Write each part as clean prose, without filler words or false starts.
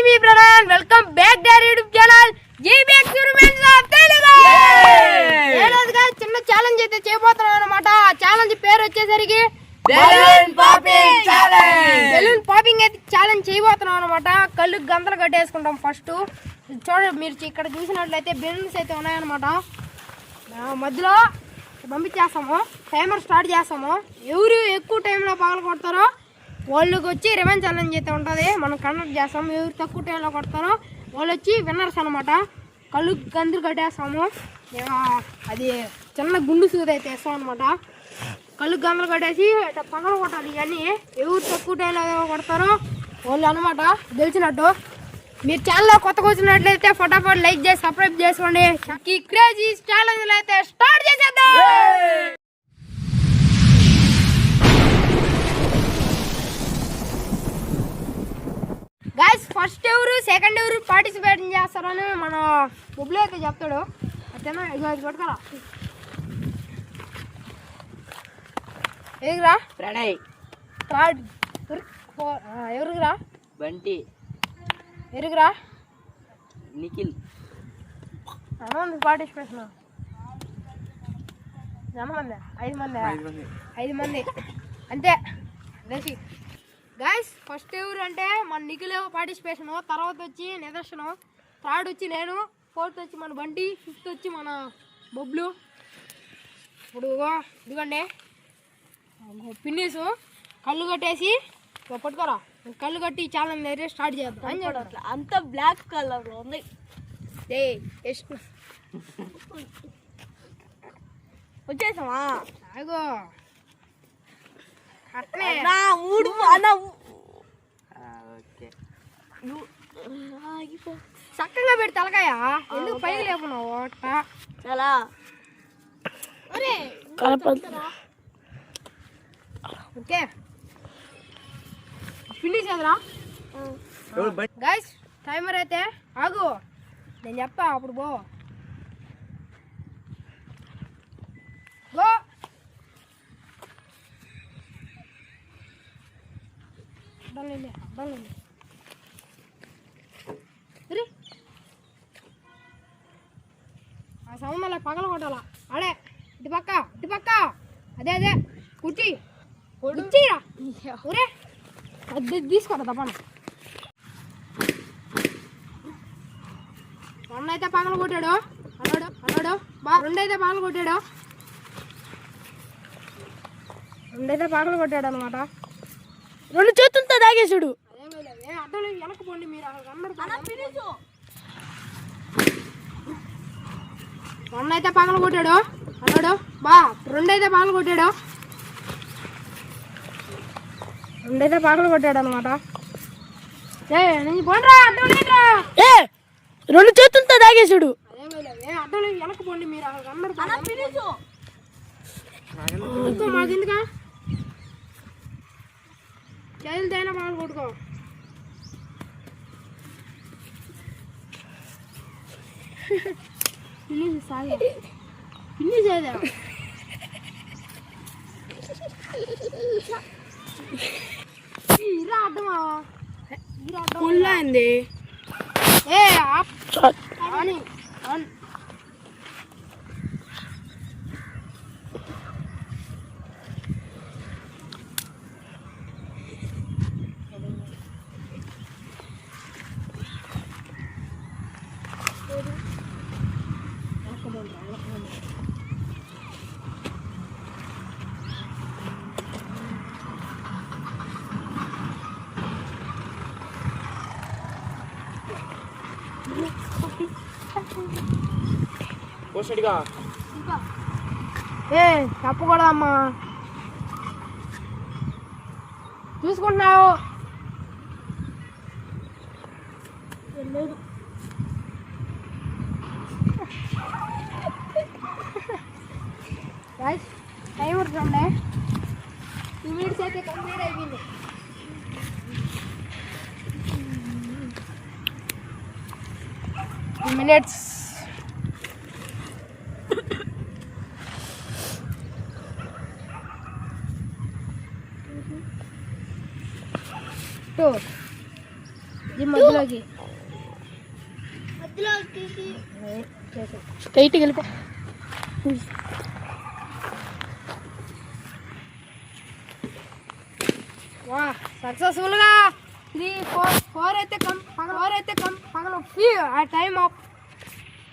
Me brother welcome back to YouTube channel G B X experiments of Telugu. ఏరోజుగా చిన్న challenge అయితే చేయబోతున్నాం అన్నమాట. ఆ ఛాలెంజ్ పేరు వచ్చేసరికి balloon popping challenge. Balloon popping అయితే ఛాలెంజ్ చేయబోతున్నాం అన్నమాట. కళ్ళు గంతలు కట్టేసుకుంటాం. ఫస్ట్ చూడండి, మీరు ఇక్కడ చూసినట్లయితే బెలూన్స్ అయితే ఉన్నాయన్నమాట. మధ్యలో పంపించేస్తాము, టైమర్ స్టార్ట్ చేస్తాము. ఎవరు ఎక్కువ టైంలో పగల కొడతారో వాళ్ళకి వచ్చి రివెంజ్ ఛాలెంజ్ అయితే ఉంటుంది. మనం కండక్ట్ చేస్తాము. ఎవరు తక్కువ టైంలో కొడతారో వాళ్ళు వచ్చి విన్నర్స్ అనమాట. కళ్ళు గంతులు కట్టేస్తాము. అది చిన్న గుండు సూది అయితే వేస్తాం అనమాట. కళ్ళు గంతులు కట్టేసి పగల కొట్టాలి. ఇవన్నీ ఎవరు తక్కువ టైంలో కొడతారో వాళ్ళు అనమాట గెలిచినట్టు. మీరు ఛానల్లో కొత్తగా వచ్చినట్లయితే ఫటాఫట్ లైక్ చేసి సబ్స్క్రైబ్ చేసుకోండి. ఈ క్రేజీ ఛాలెంజ్ అయితే స్టార్ట్ చేసేద్దాం. గైస్, ఫస్ట్ ఎవరు సెకండ్ ఎవరు పార్టిసిపేట్ చేస్తారని మన బొబ్బులు అయితే చెప్తాడు. అంతేనా? ఇక అది పట్టుకరా. ఎదుగురా ప్రణయ్, థర్డ్ ఎవరురా? బంటి, ఎరుగురా నిఖిల్. ఎంతమంది పార్టిసిపేషన్? ఎంతమంది? 5 మంది. 5 మంది అంతే. గైస్, ఫస్ట్ ఎవరు అంటే మన నిఖిల్ పార్టిసిపేషన్, తర్వాత వచ్చి నిదర్శనం, థర్డ్ వచ్చి నేను, ఫోర్త్ వచ్చి మన బంటి, ఫిఫ్త్ వచ్చి మన బొబ్బులు. ఇప్పుడు ఇదిగోండి పిన్నీసు. కళ్ళు కట్టేసి పట్టుకోరా. కళ్ళు కట్టి ఛాలెంజ్ అయితే స్టార్ట్ చేద్దాం. అంత బ్లాక్ కలర్ ఉంది. వచ్చేసామా? అగో అట్లే చక్కగా పెట్టి తలకాయ ఎందుకు పైకి లేకున్నావు? చాలా ఓకే, ఫినిష్ అదరా. గైస్, టైమర్ అయితే ఆగు, నేను చెప్తా అప్పుడు పో. గో. అర్థం ఆ సౌండ్ అలా పగల కొట్టాలా. అడే ఇటు పక్క అదే కుర్చీ కుర్చీరా. ఊరే అది తీసుకోరా తప్పని. రెండైతే పగల కొట్టాడు అన్నాడు. రెండైతే పగల కొట్టాడు అనమాట. 2 చేతులతో తాగేసాడు. అర్థం లేదు. వెనక పోండి మీరు. రెండైతే పగల కొట్టాడు అన్నాడు. రెండైతే పగల కొట్టాడు అనమాట. నేను పోండ్రా. అర్థం లేదురా. 2 చేతులతో తాగేసాడు. అర్థం లేదు. వెనక పోండి మీరు. మాకెందుకా? చేతులతైనా పగల కొట్టుకో. పిన్ని చేదా అర్థమా? పుల్లంది. తప్పకూడదమ్మా. చూసుకుంటున్నావు. టైమర్ చూడండి. 2 minutes అయితే కంప్లీట్ అయిపోయింది. minutes. ఇది మధ్యలోకి స్ట్రైట్కి వెళ్ళిపో. వా సక్సెస్ఫుల్గా 3, 4 అయితే పగల ఆ టైమ్ ఆఫ్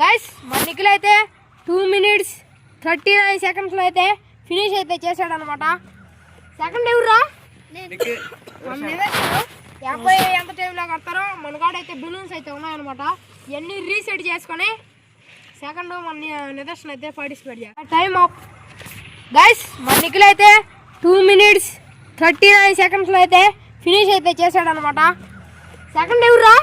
గైస్. మన నిఖిల్ అయితే 2 minutes 39 seconds అయితే ఫినిష్ అయితే చేశాడనమాట. సెకండ్ ఎవరురా? మన నిదర్శనం 50 ఎంత టైంలో కడతారో మన కాడైతే బెలూన్స్ అయితే ఉన్నాయన్నమాట. ఇవన్నీ రీసెట్ చేసుకొని సెకండ్ మన నిదర్శనం అయితే పార్టిసిపేట్ చేయాలి. Time of guys. మన నిఖిల్ అయితే 2 minutes 39 seconds అయితే ఫినిష్ అయితే చేశాడనమాట. సెకండ్ ఎవరురా?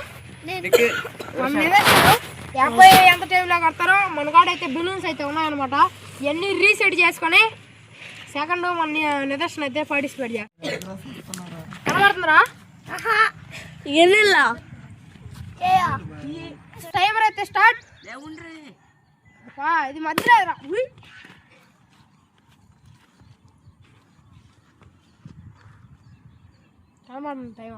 మన నిదర్శనం 50 ఎంత టైంలో కడతారో మన కాడైతే బెలూన్స్ అయితే ఉన్నాయన్నమాట. ఇవన్నీ రీసెట్ చేసుకొని సెకండ్ మన నిదర్శనం అయితే పార్టిసిపేట్ చేయాలి. కనబడుతుందిరా? వెళ్ళిలా టైమర్ అయితే స్టార్ట్. ఇది మధ్యలో రా. కనబడుతుంది టైం.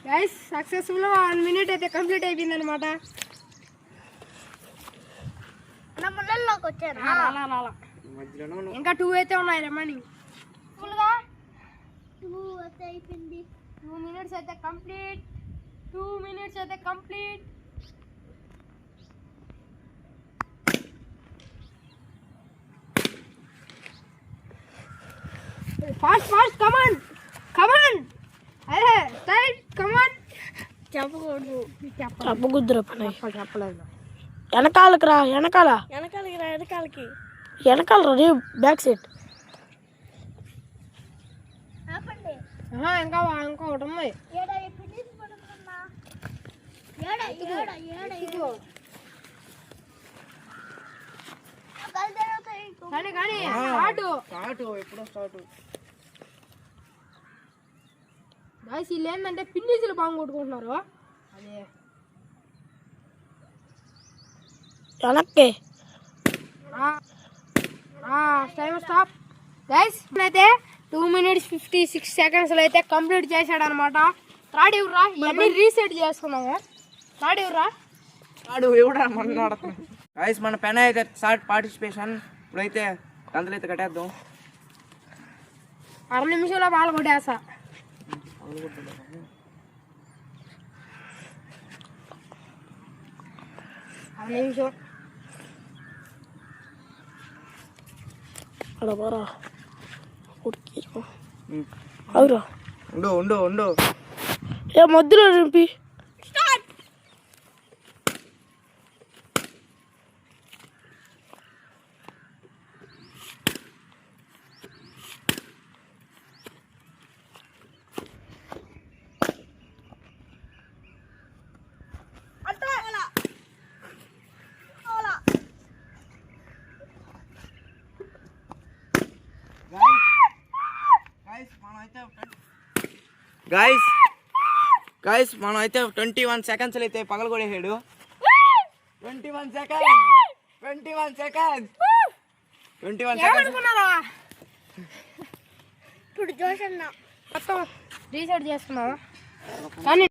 గైస్ సక్సెస్ఫుల్ 1 minute అయితే కంప్లీట్ అయిపోయింది అనమాట. ఇంకా 2 అయితే ఉన్నాయి రిమైనింగ్. ఫుల్గా 2 అయితే అయిపోయింది. 2 minutes అయితే కంప్లీట్. 2 minutes అయితే కంప్లీట్. ఫాస్ట్ కమాన్ అరే స్ట్రైట్ కమాన్. చెప్పకూడదు. చెప్పకుద్దురా పని. చెప్పలేదు. వెనకాలకి రా. వెనకాలకి వెనకాల రా. Back side. ఇంకా ఒకటి ఉన్నాయి. కానీ ఎప్పుడో స్టార్ట్. గాయస్ వీళ్ళు ఏంటంటే పిన్నీసులు బాగా కొట్టుకుంటున్నారు. అదే వెనక్కి టైం స్టాప్. గైస్ అయితే 2 minutes 56 seconds అయితే కంప్లీట్ చేశాడు అనమాట. థర్డ్ ఎవరురా? ఇవన్నీ రీసెట్ చేసుకున్నాము. థర్డ్ ఎవరురా? గైస్ మన పెన్ అయితే స్టార్ట్ పార్టిసిపేషన్. ఇప్పుడైతే గంటలు అయితే కట్టేద్దాం. 6 నిమిషంలో బాగా కొట్టేస్తా. 6 నిమిషం. అలా బారా అవురా. ఉండు ఏ మధ్యలో నింపి. గైస్ మనం అయితే 21 seconds అయితే పగలు కొడేసాడు. 21 seconds. ఇప్పుడు జోషన్న మొత్తం రీసెట్ చేసుకున్నావా? కానీ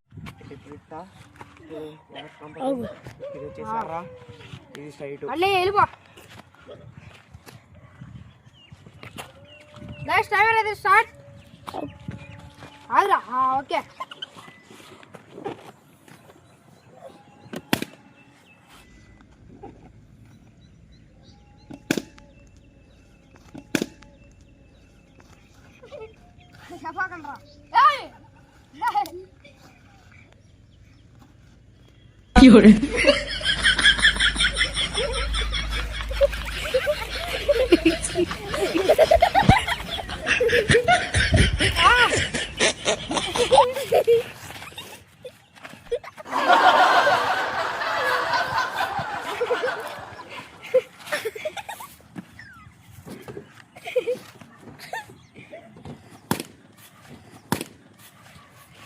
మళ్ళీ వెళ్ళిపో. నెక్స్ట్ టైమర్ అయితే స్టార్ట్. ఆగురా. ఓకే. చెప్పకండి రా.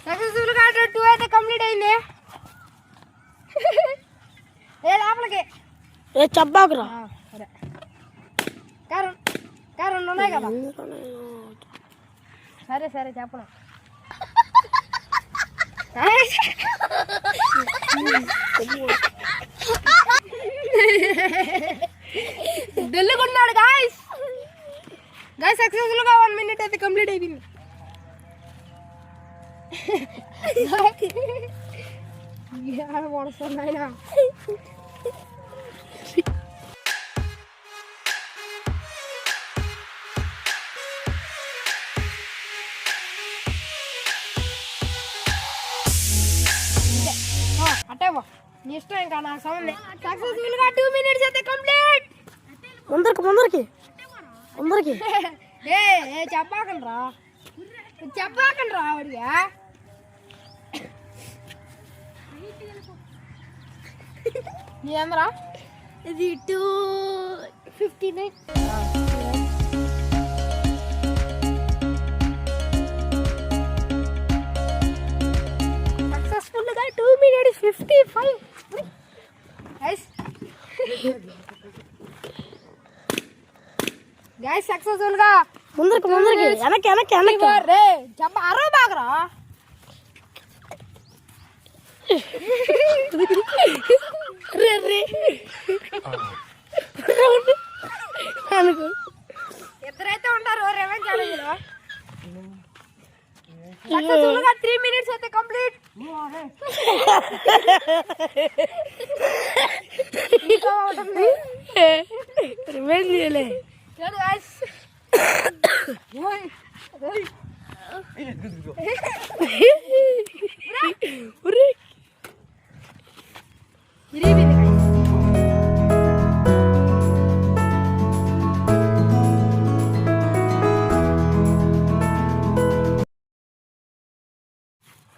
సక్సెస్ఫుల్ గా 2 అయితే కంప్లీట్ అయింది. ఏ లోపలికి ఏ చెప్పాకురా. సరే రెండు ఉన్నాయి కదా. సరే చెప్పను. ఢిల్లీకున్నాడు గాయస్ సక్సెస్ఫుల్ గా 1 minute అయితే కంప్లీట్ అయిపోయింది. వస్తున్నాయినా అట్టేవో నీ ఇష్టం, ఇంకా నాకు సంబంధం. సక్సెస్ఫుల్ గా 2 minutes అయితే కంప్లీట్. ముందరికి ఏ చెప్పాకండ్రా వాడిగా. నీ అందరా ఇది 2:59. సక్సెస్ఫుల్ గా 2 minutes 55. గైస్ సక్సెస్ఫుల్ గా ముందరికి వెనక్కి రే చెప్ప అరవ బాగరా. ఇద్దరైతే ఉంటారు రెవెంజ్ ఛాలెంజ్ లో. సక్సెస్ఫుల్ గా 3 minutes అయితే కంప్లీట్. ఇంకా ఉంటుంది రివెంజ్ చేయలే. చూడు గైస్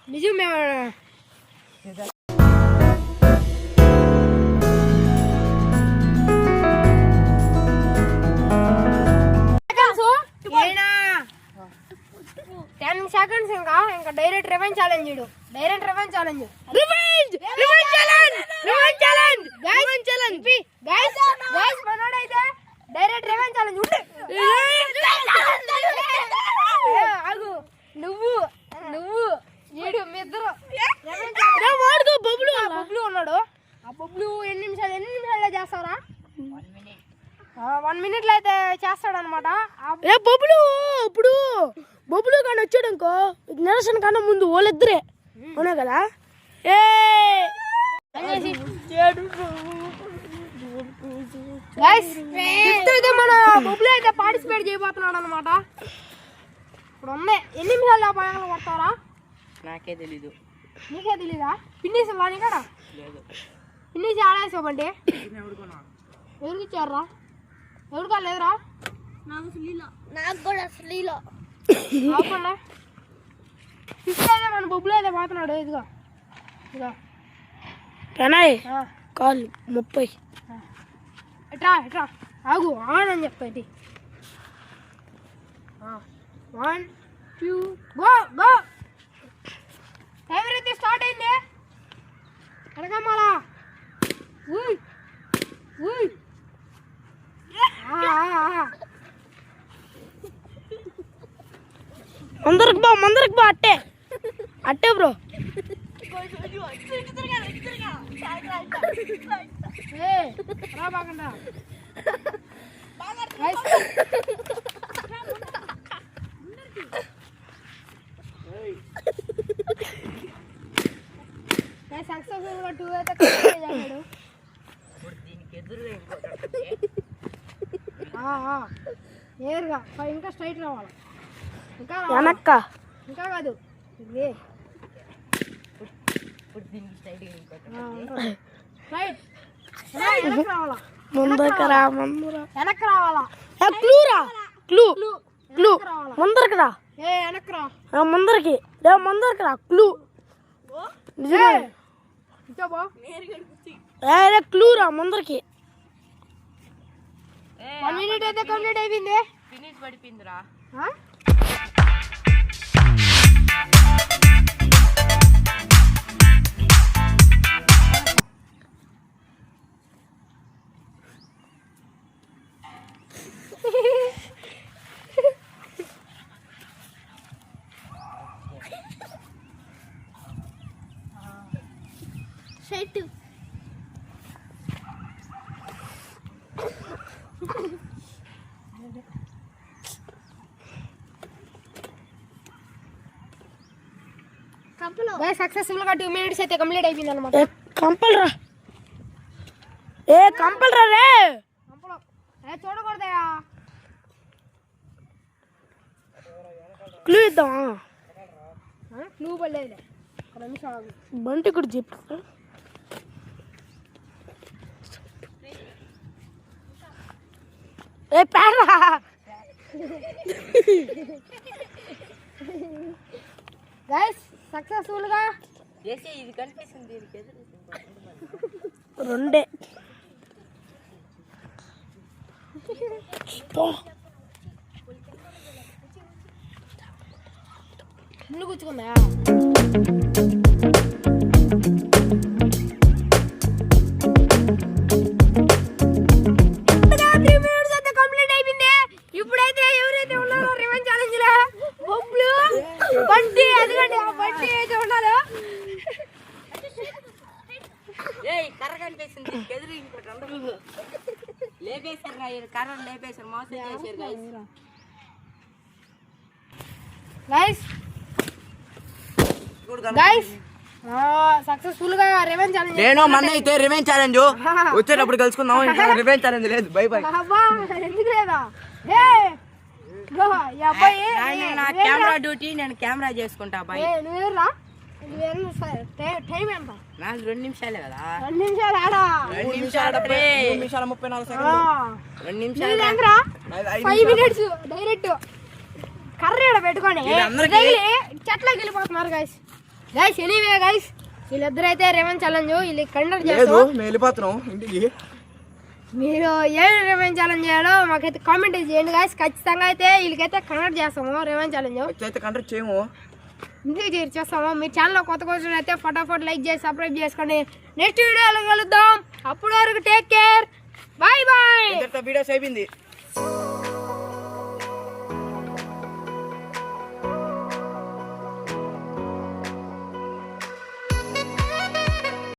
నిజమే. సెకండ్స్ ఇంకా డైరెక్ట్ రివెంజ్ ఛాలెంజ్ గైస్ మనోడైతే డైరెక్ట్ రివెంజ్ ఛాలెంజ్ ఆగు. నువ్వు ఈడు మీ ఇద్దరు బొబ్లు ఉన్నాడు. ఆ బొబ్లు ఎన్ని నిమిషాలు చేస్తారా? 1 minute లో అయితే చేస్తాడు అనమాట. బొబ్బులు కానీ వచ్చాడు అనుకో, నిరసన కన్నా ముందు వాళ్ళిద్దరే అవునా కదా. అయితే మన బొబ్బులు అయితే పార్టిసిపేట్ చేయబోతున్నాడు అనమాట. ఇప్పుడు ఉన్నాయి. ఎన్ని నిమిషాలు పైన కొడతారా? నాకే తెలీదు. నీకే తెలీదా? పిన్నిస్ వాణి కదా పిన్నిసి ఆడేసాబండి. ఎవరికి ఇచ్చారా? ఎవరికా లేదురా? నాకు కూడా శ్రీలో ఆపండి. ఫిఫ్త్ అయితే మన బొబ్బులు అయితే పోతున్నాడు. ఇదిగో పెనాయ్ కాల్ 30. ఎట్రా ఆగు అని చెప్తా. 1 2 గో. టైం అయితే స్టార్ట్ అయింది. అడగమ్మాలా ముందరికి బా అట్టే బ్రో. రా బాగండా. సక్సెస్ఫుల్ గా 2 అయితే కంప్లీట్ చేశాడు. నేరుగా ఇంకా స్ట్రైట్ రావాలి. ఇంకా కాదు ముందరికి రా. వెనక్కి రావాలా? ముందరికి రా. వెనక్కి రా. ముందరికి రా. క్లూ క్లూ రా ముందరికి. 1 minute అయితే కంప్లీట్ అయిపోయింది. ఫినిష్ పడిపోయిందిరా. షర్ట్ సక్సెస్ఫుల్ గా 2 minutes అయితే కంప్లీట్ అయిపోయింది అనమాట. కంపల్ రా కంపల్ రా రే చూడకూడదయా. క్లూ ఇద్దామా క్లూ పడలేదు. 1 నిమిషం ఆగు. బంటి కూడా చెప్పు. పేరా గైస్ సక్సెస్ఫుల్ గా ఇది కనిపిస్తుంది. రెండే ముళ్ళు గుచ్చుకుందా. కంప్లీట్ అయిపోయింది. ఇప్పుడైతే ఎవరైతే ఉన్నారో రివెంజ్ ఛాలెంజ్ లో బొబ్బులు బంటి అదిగండి ఆ బంటి అయితే ఉన్నారు. కర్ర కనిపిస్తుంది. ఎదురు ఇంకోటి లేపేశారు. కర్ర లేపేశారు. మోసం చేశారు గైస్. సక్సెస్ఫుల్ గా రివెంజ్ ఛాలెంజ్. నేను మన అయితే రివెంజ్ ఛాలెంజ్ వచ్చేటప్పుడు కలుసుకుందాం. రివెంజ్ ఛాలెంజ్ లేదు. By by. ఎందుకు లేదా నా కెమెరా డ్యూటీ నేను కెమెరా చేసుకుంటా. బై. నువ్వేరా టైం ఎంత? నాకు 2 నిమిషాలే కదా. 2 నిమిషాలు ఆడా. 2 నిమిషాలు 2 నిమిషాలు 34 సెకండ్లు. 2 నిమిషాలు 5 minutes డైరెక్ట్ కర్ర పెట్టుకొని చెట్లకి వెళ్ళిపోతున్నారు గైస్. ఎనీవే గైస్ వీళ్ళిద్దరు అయితే రివెంజ్ ఛాలెంజ్ వీళ్ళు కండక్ట్ చేస్తారు. వెళ్ళిపోతున్నాం ఇంటికి. మీరు ఏం రివెంజ్ ఛాలెంజ్ చేయాలో మాకైతే కామెంట్ చేయండి గైస్. ఖచ్చితంగా అయితే వీళ్ళకైతే కండక్ట్ చేస్తాము రివెంజ్ ఛాలెంజ్. అయితే కండక్ట్ చేయము, ఇంటికి చేస్తాము. మీరు ఛానల్లో కొత్త కోసం అయితే ఫటాఫట్ లైక్ చేసి సబ్స్క్రైబ్ చేసుకోండి. నెక్స్ట్ వీడియోలో కలుద్దాం. అప్పటి వరకు take care. Bye bye. Videos అయిపోయింది.